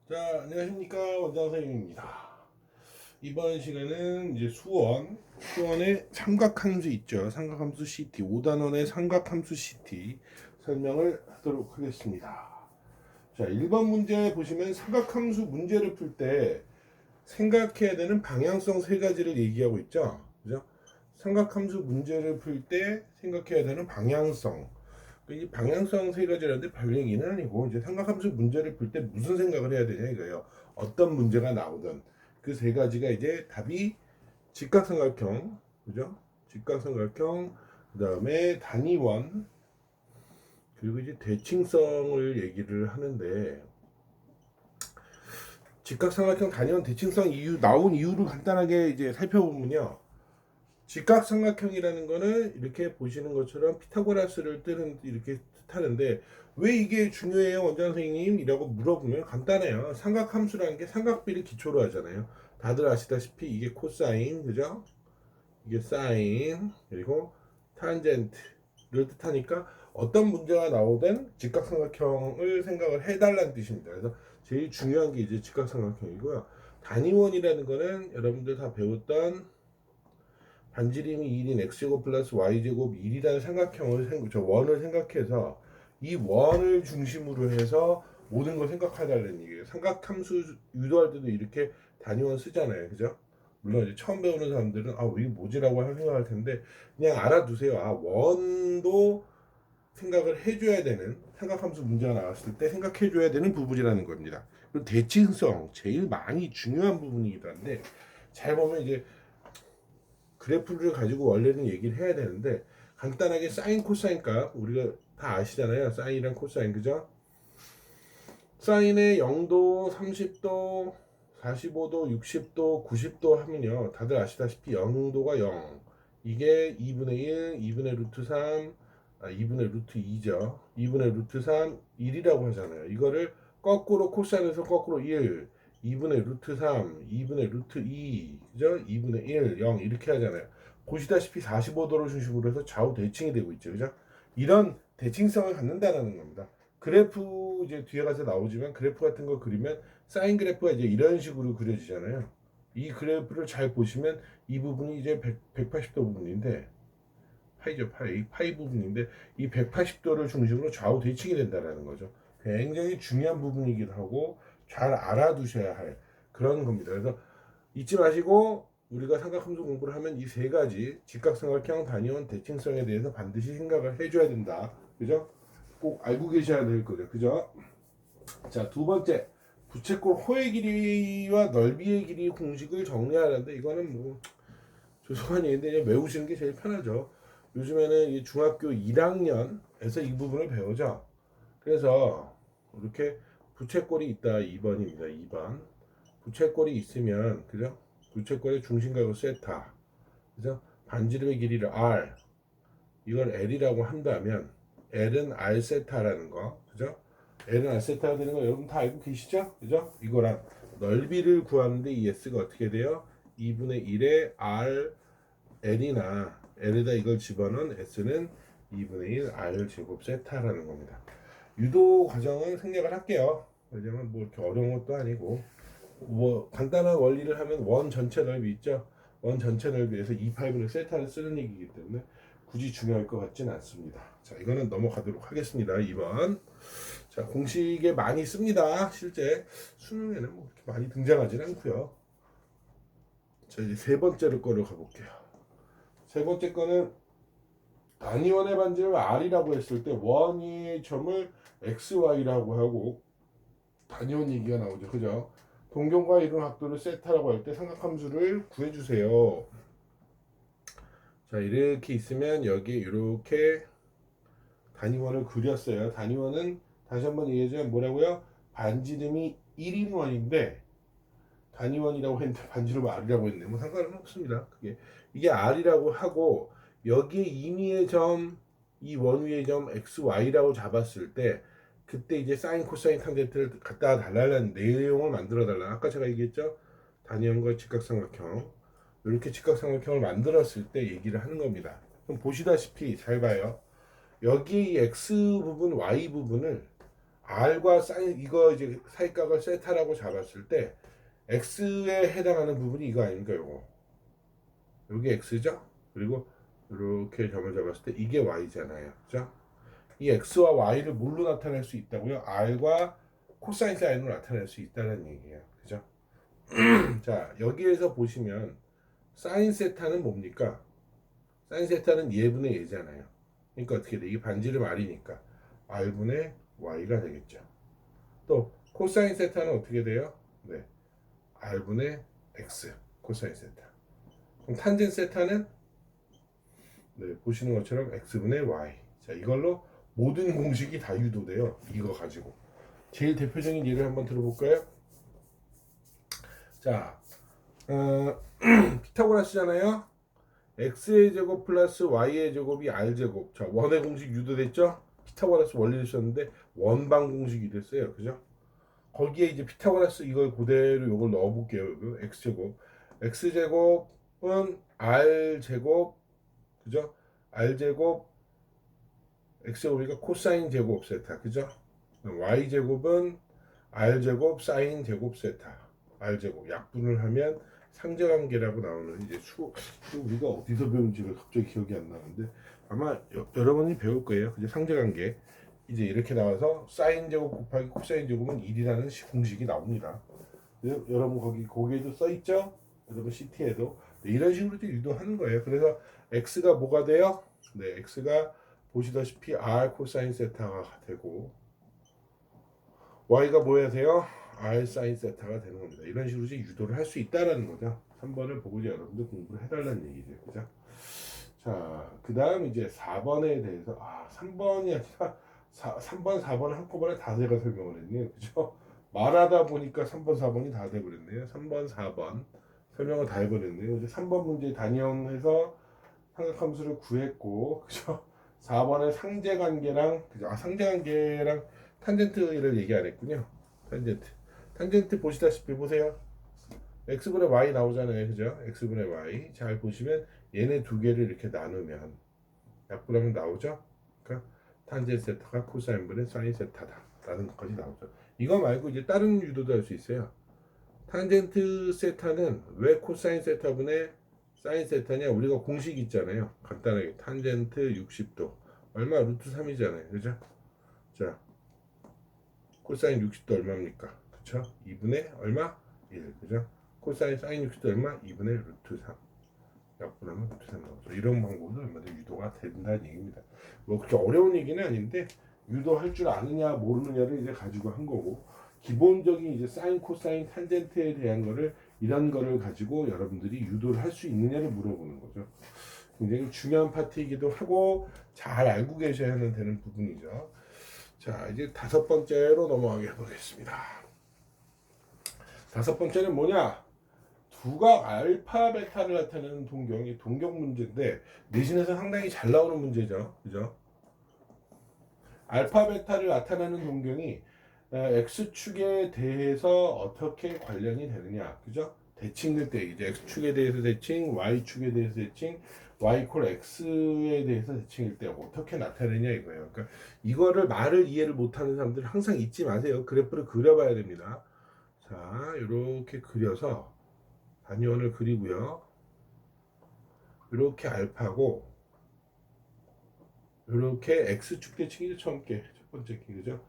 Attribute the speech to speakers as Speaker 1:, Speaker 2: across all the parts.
Speaker 1: 자, 안녕하십니까. 원장 선생님입니다. 이번 시간은 이제 수원의 삼각함수 있죠. 삼각함수 CT, 5단원의 삼각함수 CT 설명을 하도록 하겠습니다. 자, 1번 문제 보시면 삼각함수 문제를 풀 때 생각해야 되는 방향성 세 가지를 얘기하고 있죠. 그죠? 삼각함수 문제를 풀 때 생각해야 되는 방향성. 이 방향성 세 가지라는데 별 얘기는 아니고 이제 삼각함수 문제를 풀 때 무슨 생각을 해야 되냐 이거예요. 어떤 문제가 나오든 그 세 가지가 이제 답이 직각삼각형, 그죠? 직각삼각형, 그다음에 단위원, 그리고 이제 대칭성을 얘기를 하는데 직각삼각형 단위원 대칭성 이유 나온 이유를 간단하게 이제 살펴보면요. 직각삼각형이라는 거는 이렇게 보시는 것처럼 피타고라스를 뜨는 이렇게 뜻하는데 왜 이게 중요해요 원장 선생님? 이라고 물어보면 간단해요. 삼각함수라는 게 삼각비를 기초로 하잖아요. 다들 아시다시피 이게 코사인, 그죠? 이게 사인, 그리고 탄젠트를 뜻하니까 어떤 문제가 나오든 직각삼각형을 생각을 해달라는 뜻입니다. 그래서 제일 중요한 게 이제 직각삼각형이고요. 단위원이라는 거는 여러분들 다 배웠던 반지름이 1인 x제곱 플러스 y제곱 1이라는 삼각형을 원을 생각해서 이 원을 중심으로 해서 모든 걸 생각하달라는 얘기예요. 삼각함수 유도할 때도 이렇게 단위원 쓰잖아요. 그죠? 물론 이제 처음 배우는 사람들은 이게 뭐지라고 생각할 텐데 그냥 알아두세요. 원도 생각을 해줘야 되는 삼각함수 문제가 나왔을 때 생각해줘야 되는 부분이라는 겁니다. 그리고 대칭성 제일 많이 중요한 부분이기도 한데 잘 보면 이제 그래프를 가지고 원래는 얘기를 해야 되는데 간단하게 사인 코사인 값 우리가 다 아시잖아요. 사인이랑 코사인, 그죠? 사인의 0도, 30도, 45도, 60도, 90도 하면요 다들 아시다시피 0도가 0, 이게 2분의 1, 2분의 루트 3, 2분의 루트 2죠. 2분의 루트 3, 1이라고 하잖아요. 이거를 거꾸로 코사인에서 거꾸로 1, 2분의 루트 3, 2분의 루트 2, 그죠? 2분의 1, 0 이렇게 하잖아요. 보시다시피 45도를 중심으로 해서 좌우 대칭이 되고 있죠. 그죠? 이런 대칭성을 갖는다는 겁니다. 그래프 이제 뒤에 가서 나오지만 그래프 같은 거 그리면 사인 그래프가 이제 이런 식으로 그려지잖아요. 이 그래프를 잘 보시면 이 부분이 이제 180도 부분인데 파이죠, 파이 부분인데 이 180도를 중심으로 좌우 대칭이 된다는 거죠. 굉장히 중요한 부분이기도 하고 잘 알아두셔야 할 그런 겁니다. 그래서 잊지 마시고 우리가 삼각함수 공부를 하면 이 세 가지 직각삼각형, 단위원, 대칭성에 대해서 반드시 생각을 해줘야 된다. 그죠? 꼭 알고 계셔야 될 거죠. 그죠? 자, 두 번째. 부채꼴 호의 길이와 넓이의 길이 공식을 정리하는데 이거는 뭐 죄송한 얘기인데 그냥 외우시는 게 제일 편하죠. 요즘에는 이 중학교 1학년에서 이 부분을 배우죠. 그래서 이렇게 부채꼴이 있다. 2번입니다. 2번. 부채꼴이 있으면 그죠? 부채꼴의 중심각을 세타. 그죠? 반지름의 길이를 r, 이걸 L이라고 한다면 L은 R 세타라는 거, 그죠? L은 R 세타가 되는 거 여러분 다 알고 계시죠? 그죠? 이거랑 넓이를 구하는데 이 S가 어떻게 돼요? 2분의 1의 R L이나 L에다 이걸 집어넣은 S는 2분의 1 R 제곱 세타라는 겁니다. 유도 과정은 생략을 할게요. 왜냐면 뭐 이렇게 어려운 것도 아니고 뭐 간단한 원리를 하면 원 전체 넓이 있죠. 원 전체 넓이에서 2파이분의 세타를 쓰는 얘기이기 때문에 굳이 중요할 것 같지는 않습니다. 자, 이거는 넘어가도록 하겠습니다. 2번. 자, 공식에 많이 씁니다. 실제 수능에는 뭐 그렇게 많이 등장하지는 않고요. 자, 이제 세 번째로 거를 가볼게요. 세 번째 거는 단위원의 반지를 R이라고 했을 때 원의 점을 XY라고 하고 단위원 얘기가 나오죠. 그죠? 동경과 이동 각도를 세타라고 할 때 삼각함수를 구해주세요. 자, 이렇게 있으면 여기 이렇게 단위원을 그렸어요. 단위원은 다시 한번 얘기하자면 뭐라고요? 반지름이 1인 원인데 단위원이라고 했는데 반지름 R이라고 했네. 뭐 상관은 없습니다. 이게 R이라고 하고 여기에 임의의 점, 이 원위의 점 XY라고 잡았을 때 그때 이제 사인, 코사인, 탄젠트를 갖다 달라는 내용을 만들어 달라. 아까 제가 얘기했죠? 단위원과 직각삼각형. 이렇게 직각삼각형을 만들었을 때 얘기를 하는 겁니다. 그럼 보시다시피 잘 봐요. 여기 X 부분, Y 부분을 R과 사인 이거 이제 사이각을 세타라고 잡았을 때 X에 해당하는 부분이 이거 아닙니까? 요거. 여기 X죠? 그리고 이렇게 점을 잡았을 때 이게 Y잖아요. 그죠? 이 X와 Y를 뭘로 나타낼 수 있다고요? R과 코사인 사인으로 나타낼 수 있다는 얘기예요. 그죠? 자, 여기에서 보시면 사인 세타는 뭡니까? 사인 세타는 예분의 예잖아요. 그러니까 어떻게 돼? 이게 반지름 R이니까 R분의 Y가 되겠죠. 또 코사인 세타는 어떻게 돼요? 네, R분의 X 코사인 세타. 그럼 탄젠 세타는 네, 보시는 것처럼 X분의 Y. 자, 이걸로 모든 공식이 다 유도돼요. 이거 가지고. 제일 대표적인 예를 한번 들어볼까요? 자, 피타고라스잖아요. x의 제곱 플러스 y의 제곱이 r 제곱. 자, 원의 공식 유도됐죠? 피타고라스 원리를 썼는데 원방 공식이 됐어요. 그죠? 거기에 이제 피타고라스 이걸 그대로 이걸 넣어볼게요. x 제곱. x 제곱은 r 제곱, 그죠? r 제곱 x 제곱이니까 코사인 제곱 세타, 그죠? y 제곱은 r 제곱 사인 제곱 세타, r 제곱 약분을 하면 상대관계라고 나오는 이제 우리가 어디서 배운지를 갑자기 기억이 안 나는데 아마 여러분이 배울 거예요. 그죠? 상대관계 이제 이렇게 나와서 사인 제곱 곱하기 코사인 제곱은 1이라는 공식이 나옵니다. 여러분 거기에도 써 있죠? 여러분 CT에도 네, 이런 식으로 유도하는 거예요. 그래서 x가 뭐가 돼요? 네, x가 보시다시피 r 코사인 세타가 되고 y가 뭐야 돼요? r 사인 세타가 되는 겁니다. 이런 식으로 이제 유도를 할 수 있다라는 거죠. 3번을 보고 이제 여러분들 공부를 해달라는 얘기죠. 그죠? 자, 그 다음 이제 4번에 대해서 3번이 아니라 3번, 4번 한꺼번에 다 제가 설명을 했네요. 그죠? 말하다 보니까 3번, 4번이 다 돼버렸네요. 3번, 4번 설명을 다 해버렸네요. 이제 3번 문제 단위형해서 삼각함수를 구했고, 그죠? 4번에 상제관계랑, 그죠? 상제관계랑 탄젠트를 얘기 안 했군요. 탄젠트 보시다시피 보세요. x분의 y 나오잖아요. 그죠? x분의 y. 잘 보시면 얘네 두 개를 이렇게 나누면 약분하면 나오죠? 그러니까 탄젠 세타가 코사인분의 사인 세타다. 라는 것까지 나오죠. 이거 말고 이제 다른 유도도 할 수 있어요. 탄젠트 세타는 왜 코사인 세타분의 사인 세타냐? 우리가 공식 있잖아요. 간단하게 탄젠트 60도 얼마? 루트 3이잖아요. 그죠? 자, 코사인 60도 얼마입니까? 그쵸? 2분의 얼마? 1. 그죠? 코사인 사인 60도 얼마? 2분의 루트 3. 약분하면 루트 3 나오죠. 이런 방법도 얼마든지 유도가 된다는 얘기입니다. 뭐 그렇게 어려운 얘기는 아닌데 유도할 줄 아느냐 모르느냐를 이제 가지고 한 거고 기본적인 이제 사인, 코사인, 탄젠트에 대한 거를 이런 거를 가지고 여러분들이 유도를 할 수 있느냐를 물어보는 거죠. 굉장히 중요한 파트이기도 하고 잘 알고 계셔야 되는 부분이죠. 자, 이제 5번째로 넘어가게 보겠습니다. 5번째는 뭐냐? 두각 알파 베타를 나타내는 동경이 동경 문제인데 내신에서 상당히 잘 나오는 문제죠. 그죠? 알파 베타를 나타내는 동경이 x축에 대해서 어떻게 관련이 되느냐. 그죠? 대칭될 때 이제 x축에 대해서 대칭, y축에 대해서 대칭, y 콜 x에 대해서 대칭일 때 어떻게 나타내냐 이거예요. 그러니까 이거를 말을 이해를 못하는 사람들 항상 잊지 마세요. 그래프를 그려봐야 됩니다. 자, 이렇게 그려서 단위원을 그리고요. 이렇게 알파고 이렇게 x축 대칭이죠. 처음 게 첫 번째 게 그죠?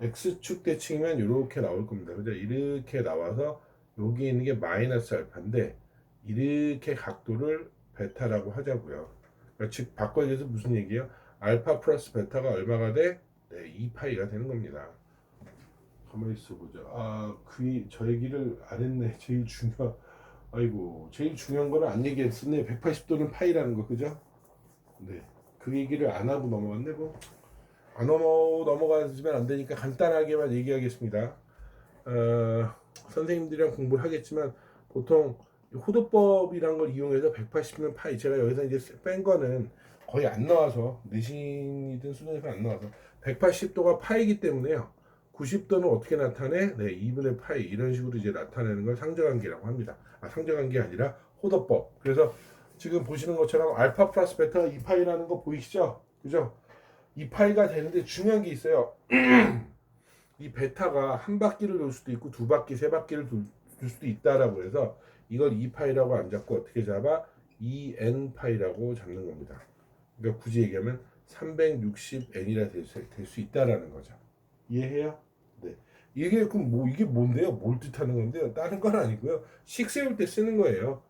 Speaker 1: x축 대칭이면 이렇게 나올 겁니다. 그죠? 이렇게 나와서 여기 있는 게 마이너스 알파인데 이렇게 각도를 베타라고 하자고요. 그러니까 즉 바꿔서 무슨 얘기예요? 알파 플러스 베타가 얼마가 돼? 네, 2파이가 되는 겁니다. 가만히 있어 보자. 저 얘기를 안 했네. 제일 중요한 거는 안 얘기했었네. 180도는 파이라는 거, 그죠? 네. 그 얘기를 안 하고 넘어갔네, 뭐. 안 넘어가시면 안 되니까 간단하게만 얘기하겠습니다. 선생님들이랑 공부를 하겠지만 보통 호도법이란 걸 이용해서 180는 파이, 제가 여기서 이제 뺀 거는 거의 안 나와서 내신이든 수능에서 안 나와서 180도가 파이기 때문에요. 90도는 어떻게 나타내? 네, 2분의 파이 이런 식으로 이제 나타내는 걸 상대관계라고 합니다. 상대관계 아니라 호도법. 그래서 지금 보시는 것처럼 알파 플러스 베타가 2파이라는 거 보이시죠? 그죠? 2파이가 되는데 중요한 게 있어요. 이 베타가 한 바퀴를 돌 수도 있고 두 바퀴, 세 바퀴를 돌 수도 있다라고 해서 이걸 2파이라고 안 잡고 어떻게 잡아? 2n파이라고 잡는 겁니다. 그러니까 굳이 얘기하면 360n이라 될 수 있다라는 거죠. 이해해요? 네. 이게 그럼 뭐 이게 뭔데요? 뭘 뜻하는 건데요? 다른 건 아니고요. 식 세울 때 쓰는 거예요.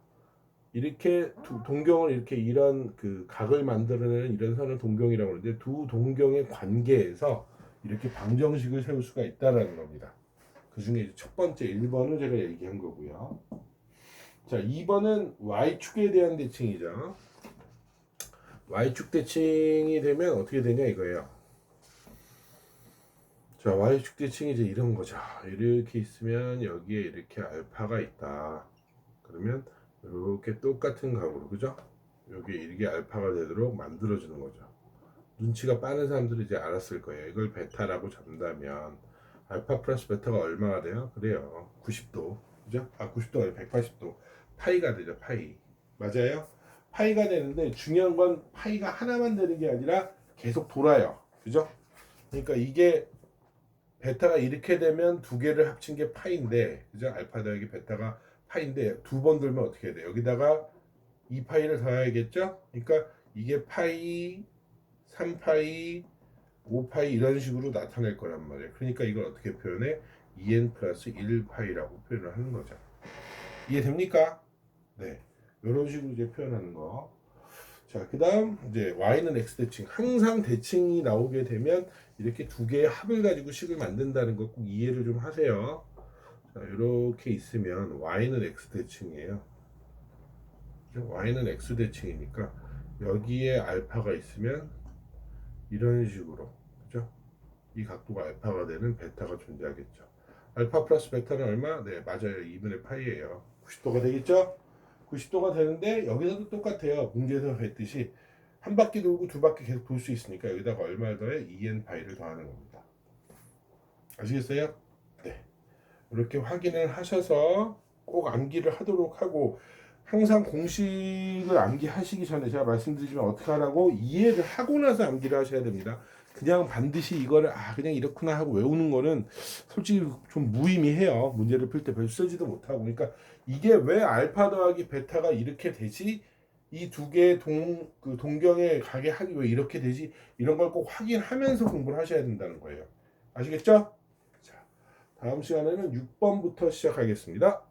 Speaker 1: 이렇게 동경을 이렇게 이런 그 각을 만들어내는 이런 선을 동경이라고 하는데 두 동경의 관계에서 이렇게 방정식을 세울 수가 있다라는 겁니다. 그 중에 첫 번째 1번을 제가 얘기한 거고요. 자, 2번은 y축에 대한 대칭이죠. y축 대칭이 되면 어떻게 되냐 이거예요. 자, y축 대칭이 이제 이런 거죠. 이렇게 있으면 여기에 이렇게 알파가 있다. 그러면 이렇게 똑같은 각으로, 그죠? 여기 이게 알파가 되도록 만들어주는 거죠. 눈치가 빠른 사람들이 이제 알았을 거예요. 이걸 베타라고 잡는다면 알파 플러스 베타가 얼마가 돼요? 그래요. 90도. 그죠? 아, 90도가 아니라 180도. 파이가 되죠. 파이. 맞아요? 파이가 되는데 중요한 건 파이가 하나만 되는 게 아니라 계속 돌아요. 그죠? 그러니까 이게 베타가 이렇게 되면 두 개를 합친 게 파인데, 그죠? 알파 더하기 베타가 파인데 두 번 돌면 어떻게 해야 돼? 여기다가 2파이를 더해야겠죠? 그러니까 이게 파이, 3파이, 5파이 이런 식으로 나타낼 거란 말이에요. 그러니까 이걸 어떻게 표현해? 2n 플러스 1파이라고 표현을 하는 거죠. 이해됩니까? 네. 이런 식으로 이제 표현하는 거. 자, 그 다음 이제 y는 x 대칭. 항상 대칭이 나오게 되면 이렇게 두 개의 합을 가지고 식을 만든다는 거 꼭 이해를 좀 하세요. 자, 이렇게 있으면 y는 x 대칭이에요. y는 x 대칭이니까 여기에 알파가 있으면 이런 식으로, 그죠? 이 각도가 알파가 되는 베타가 존재하겠죠. 알파 플러스 베타는 얼마? 네, 맞아요. 2분의 파이예요. 90도가 되겠죠? 90도가 되는데 여기서도 똑같아요. 문제에서 했듯이 한 바퀴 돌고 두 바퀴 계속 돌 수 있으니까 여기다가 얼마를 더해? 2n 파이를 더하는 겁니다. 아시겠어요? 네. 이렇게 확인을 하셔서 꼭 암기를 하도록 하고, 항상 공식을 암기하시기 전에 제가 말씀드리지만 어떻게 하라고 이해를 하고 나서 암기를 하셔야 됩니다. 그냥 반드시 이거를 그냥 이렇구나 하고 외우는 거는 솔직히 좀 무의미해요. 문제를 풀 때 별 쓰지도 못하고. 그러니까 이게 왜 알파 더하기 베타가 이렇게 되지? 이 두 개의 동경의 가게 하기 왜 이렇게 되지? 이런 걸 꼭 확인하면서 공부를 하셔야 된다는 거예요. 아시겠죠? 자, 다음 시간에는 6번부터 시작하겠습니다.